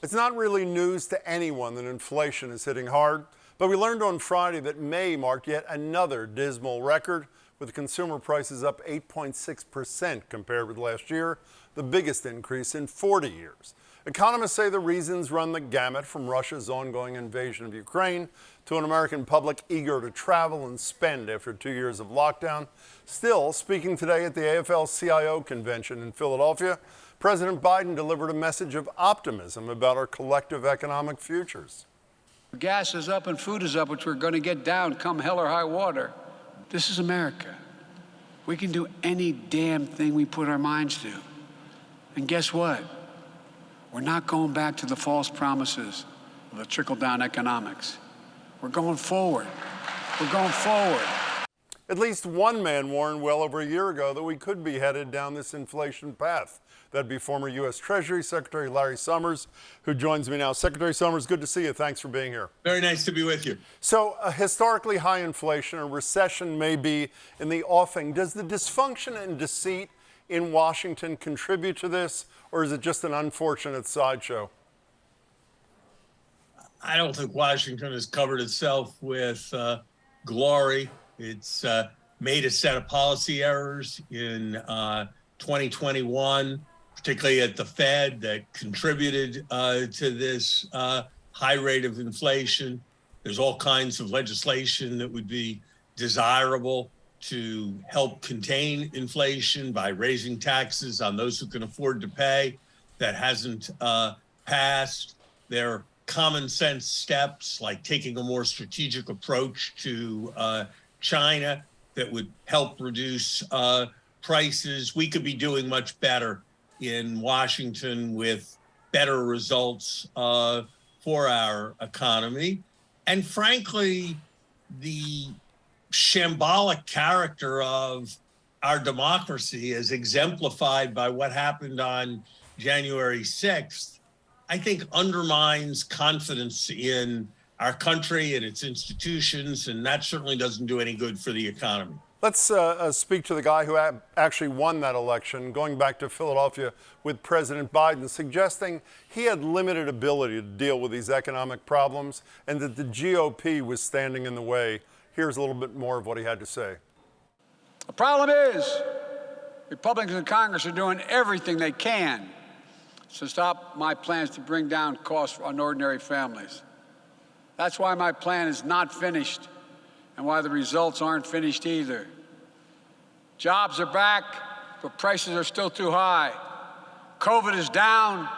It's not really news to anyone that inflation is hitting hard, but we learned on Friday that May marked yet another dismal record, with consumer prices up 8.6% compared with last year, the biggest increase in 40 years. Economists say the reasons run the gamut, from Russia's ongoing invasion of Ukraine to an American public eager to travel and spend after 2 years of lockdown. Still, speaking today at the AFL-CIO convention in Philadelphia, President Biden delivered a message of optimism about our collective economic futures. Gas is up and food is up, which we're going to get down come hell or high water. This is America. We can do any damn thing we put our minds to. And guess what? We're not going back to the false promises of the trickle-down economics. We're going forward. We're going forward. At least one man warned well over a year ago that we could be headed down this inflation path. That'd be former U.S. Treasury Secretary Larry Summers, who joins me now. Secretary Summers, good to see you. Thanks for being here. Very nice to be with you. So, a historically high inflation, a recession may be in the offing. Does the dysfunction and deceit in Washington contribute to this, or is it just an unfortunate sideshow? I don't think Washington has covered itself with glory. It's made a set of policy errors in 2021, particularly at the Fed, that contributed to this high rate of inflation. There's all kinds of legislation that would be desirable to help contain inflation by raising taxes on those who can afford to pay. That hasn't passed. There are common sense steps like taking a more strategic approach to China that would help reduce prices. We could be doing much better in Washington with better results for our economy. And frankly, the shambolic character of our democracy, as exemplified by what happened on January 6th, I think undermines confidence in our country and its institutions, and that certainly doesn't do any good for the economy. Let's speak to the guy who actually won that election, going back to Philadelphia with President Biden, suggesting he had limited ability to deal with these economic problems and that the GOP was standing in the way. Here's a little bit more of what he had to say. The problem is Republicans in Congress are doing everything they can to stop my plans to bring down costs on ordinary families. That's why my plan is not finished and why the results aren't finished either. Jobs are back, but prices are still too high. COVID is down,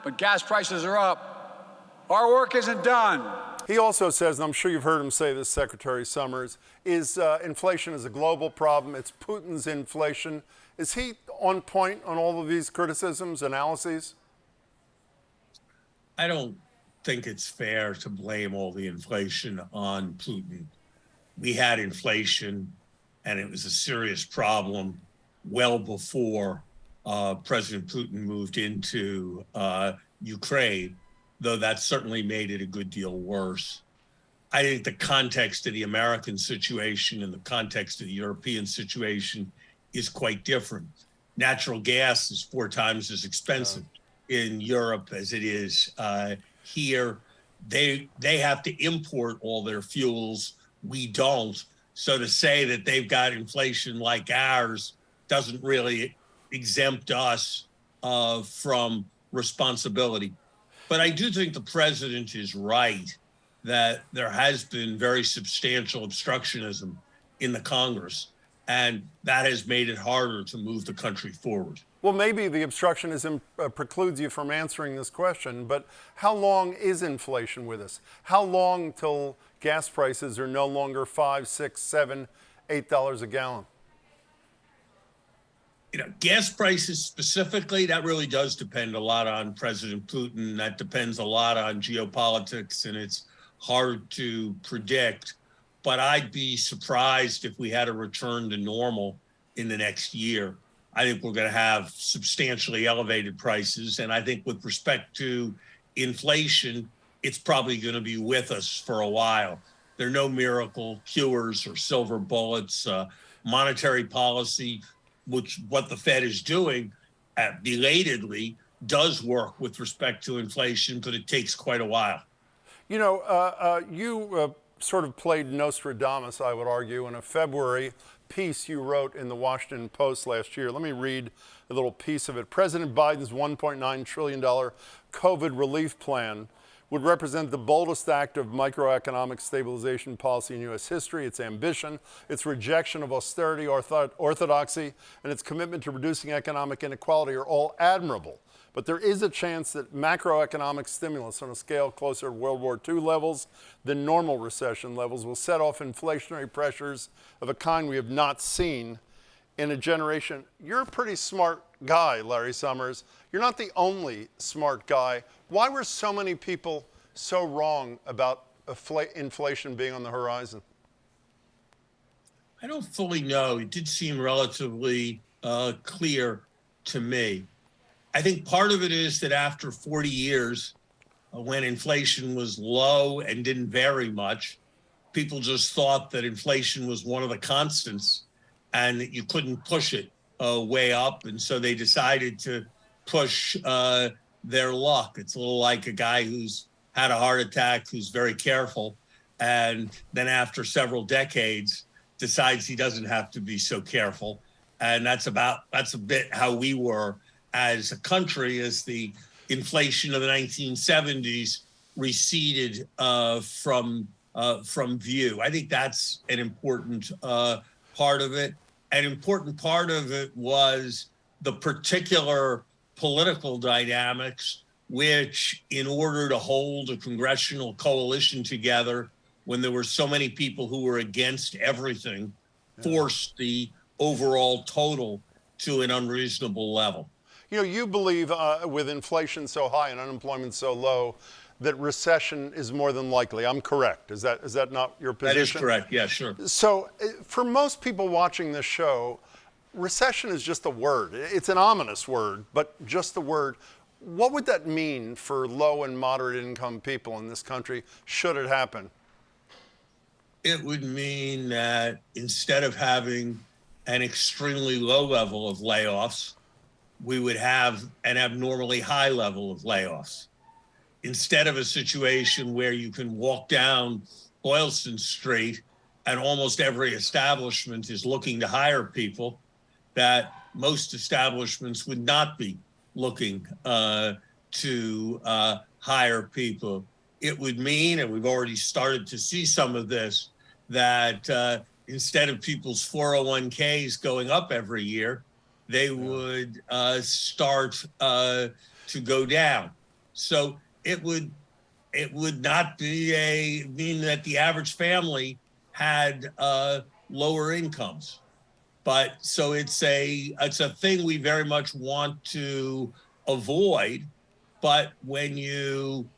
but gas prices are up. Our work isn't done. He also says, and I'm sure you've heard him say this, Secretary Summers, inflation is a global problem. It's Putin's inflation. Is he on point on all of these criticisms, analyses? I don't think it's fair to blame all the inflation on Putin. We had inflation, and it was a serious problem well before President Putin moved into Ukraine, though that certainly made it a good deal worse. I think the context of the American situation and the context of the European situation is quite different. Natural gas is 4 times as expensive in Europe as it is here. They have to import all their fuels. We don't. So to say that they've got inflation like ours doesn't really exempt us from responsibility. But I do think the president is right that there has been very substantial obstructionism in the Congress, and that has made it harder to move the country forward. Well, maybe the obstructionism precludes you from answering this question, but how long is inflation with us? How long till gas prices are no longer $5, $6, $7, $8 a gallon? You know, gas prices specifically, that really does depend a lot on President Putin. That depends a lot on geopolitics, and it's hard to predict. But I'd be surprised if we had a return to normal in the next year. I think we're going to have substantially elevated prices. And I think with respect to inflation, it's probably going to be with us for a while. There are no miracle cures or silver bullets. Monetary policy, which what the Fed is doing belatedly, does work with respect to inflation, but it takes quite a while. You know, you sort of played Nostradamus, I would argue, in a February piece you wrote in the Washington Post last year. Let me read a little piece of it. President Biden's $1.9 trillion COVID relief plan would represent the boldest act of microeconomic stabilization policy in U.S. history. Its ambition, its rejection of austerity, orthodoxy, and its commitment to reducing economic inequality are all admirable. But there is a chance that macroeconomic stimulus on a scale closer to World War II levels than normal recession levels will set off inflationary pressures of a kind we have not seen in a generation. You're a pretty smart guy, Larry Summers. You're not the only smart guy. Why were so many people so wrong about inflation being on the horizon? I don't fully know. It did seem relatively clear to me. I think part of it is that after 40 years, when inflation was low and didn't vary much, people just thought that inflation was one of the constants and that you couldn't push it way up. And so they decided to push their luck. It's a little like a guy who's had a heart attack, who's very careful, and then after several decades decides he doesn't have to be so careful. And that's a bit how we were as a country as the inflation of the 1970s receded from view. I think that's an important part of it. An important part of it was the particular political dynamics, which, in order to hold a congressional coalition together when there were so many people who were against everything, forced the overall total to an unreasonable level. You know, you believe with inflation so high and unemployment so low that recession is more than likely. I'm correct. Is that not your position? That is correct. Yeah, sure. So for most people watching this show, recession is just a word. It's an ominous word, but just a word. What would that mean for low and moderate income people in this country should it happen? It would mean that instead of having an extremely low level of layoffs, we would have an abnormally high level of layoffs. Instead of a situation where you can walk down Boylston Street and almost every establishment is looking to hire people, that most establishments would not be looking to hire people. It would mean, and we've already started to see some of this, that instead of people's 401ks going up every year, they would start to go down. So it would not mean that the average family had lower incomes. But so it's a thing we very much want to avoid. But when you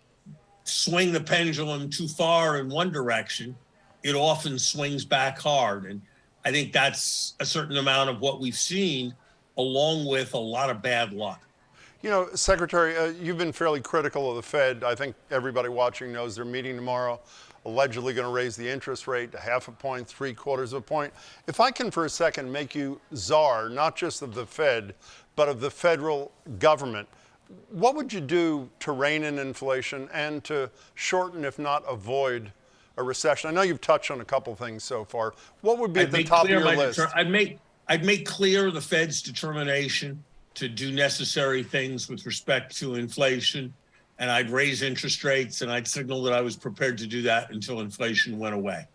swing the pendulum too far in one direction, it often swings back hard. And I think that's a certain amount of what we've seen, along with a lot of bad luck. You know, Secretary, you've been fairly critical of the Fed. I think everybody watching knows they're meeting tomorrow, allegedly going to raise the interest rate to 0.5 point, 0.75 point. If I can for a second make you czar, not just of the Fed, but of the federal government, what would you do to rein in inflation and to shorten, if not avoid, a recession? I know you've touched on a couple things so far. What would be at the top of your list? I'd make clear the Fed's determination to do necessary things with respect to inflation, and I'd raise interest rates, and I'd signal that I was prepared to do that until inflation went away.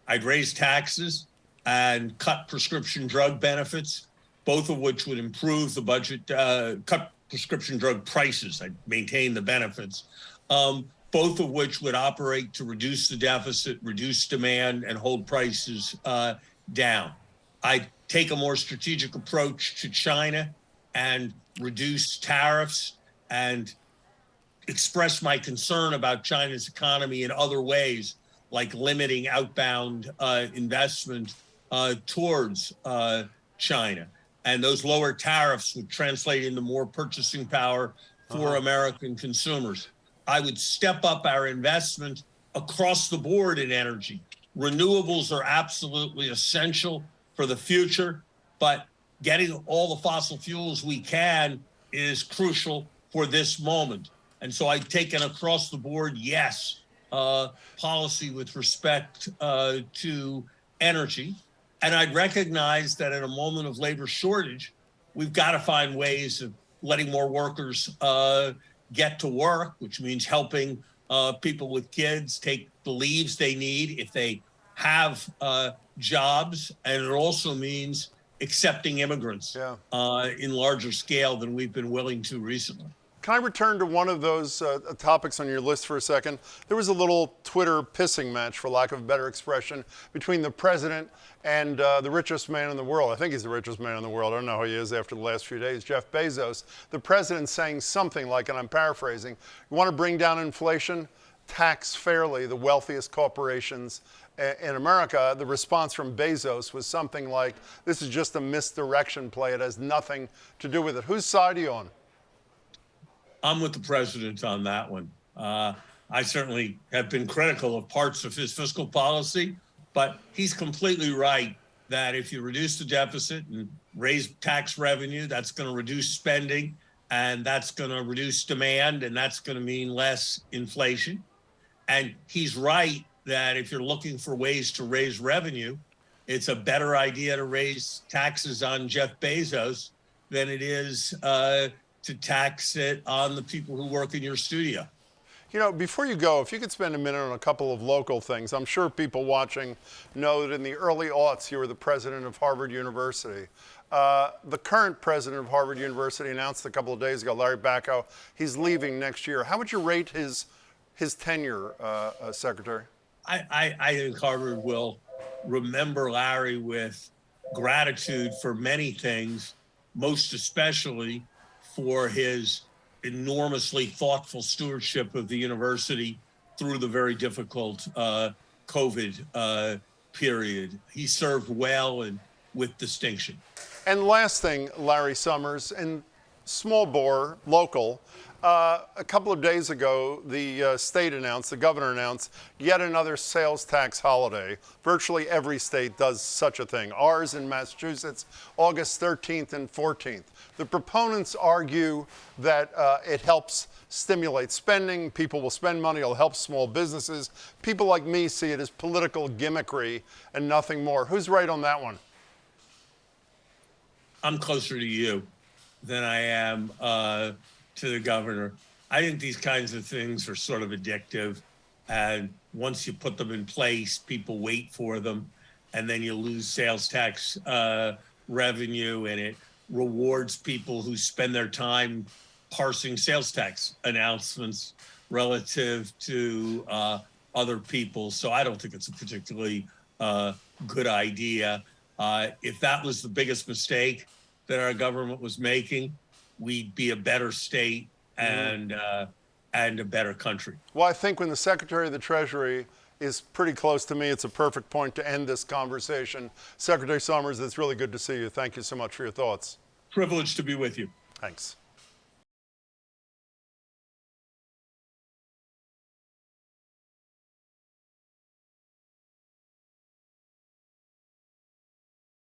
I'd raise taxes and cut prescription drug benefits, both of which would improve the budget, cut prescription drug prices. I'd maintain the benefits, both of which would operate to reduce the deficit, reduce demand, and hold prices down. I'd take a more strategic approach to China and reduce tariffs and express my concern about China's economy in other ways, like limiting outbound investment towards China. And those lower tariffs would translate into more purchasing power for American consumers. I would step up our investment across the board in energy. Renewables are absolutely essential for the future, but getting all the fossil fuels we can is crucial for this moment. And so I've taken across the board, yes, policy with respect to energy. And I'd recognize that in a moment of labor shortage, we've got to find ways of letting more workers get to work, which means helping people with kids take the leaves they need if they have jobs. And it also means accepting immigrants in larger scale than we've been willing to recently. Can I return to one of those topics on your list for a second? There was a little Twitter pissing match, for lack of a better expression, between the president and the richest man in the world. I think he's the richest man in the world. I don't know who he is after the last few days, Jeff Bezos. The president saying something like, and I'm paraphrasing, you want to bring down inflation? Tax fairly the wealthiest corporations in America. The response from Bezos was something like, this is just a misdirection play. It has nothing to do with it. Whose side are you on? I'm with the president on that one. I certainly have been critical of parts of his fiscal policy, but he's completely right that if you reduce the deficit and raise tax revenue, that's going to reduce spending, and that's going to reduce demand, and that's going to mean less inflation. And he's right that if you're looking for ways to raise revenue, it's a better idea to raise taxes on Jeff Bezos than it is to tax it on the people who work in your studio. You know, before you go, if you could spend a minute on a couple of local things. I'm sure people watching know that in the early aughts, you were the president of Harvard University. The current president of Harvard University announced a couple of days ago, Larry Summers, he's leaving next year. How would you rate his tenure, Secretary? I think Harvard will remember Larry with gratitude for many things, most especially for his enormously thoughtful stewardship of the university through the very difficult COVID period. He served well and with distinction. And last thing, Larry Summers, and small bore, local, a couple of days ago, the governor announced yet another sales tax holiday. Virtually every state does such a thing. Ours in Massachusetts, August 13th and 14th. The proponents argue that it helps stimulate spending. People will spend money. It'll help small businesses. People like me see it as political gimmickry and nothing more. Who's right on that one? I'm closer to you than I am to the governor. I think these kinds of things are sort of addictive. And once you put them in place, people wait for them. And then you lose sales tax revenue, and it rewards people who spend their time parsing sales tax announcements relative to other people. So I don't think it's a particularly good idea. If that was the biggest mistake that our government was making, we'd be a better state and a better country. Well, I think when the Secretary of the Treasury is pretty close to me, it's a perfect point to end this conversation. Secretary Summers, it's really good to see you. Thank you so much for your thoughts. Privileged to be with you. Thanks.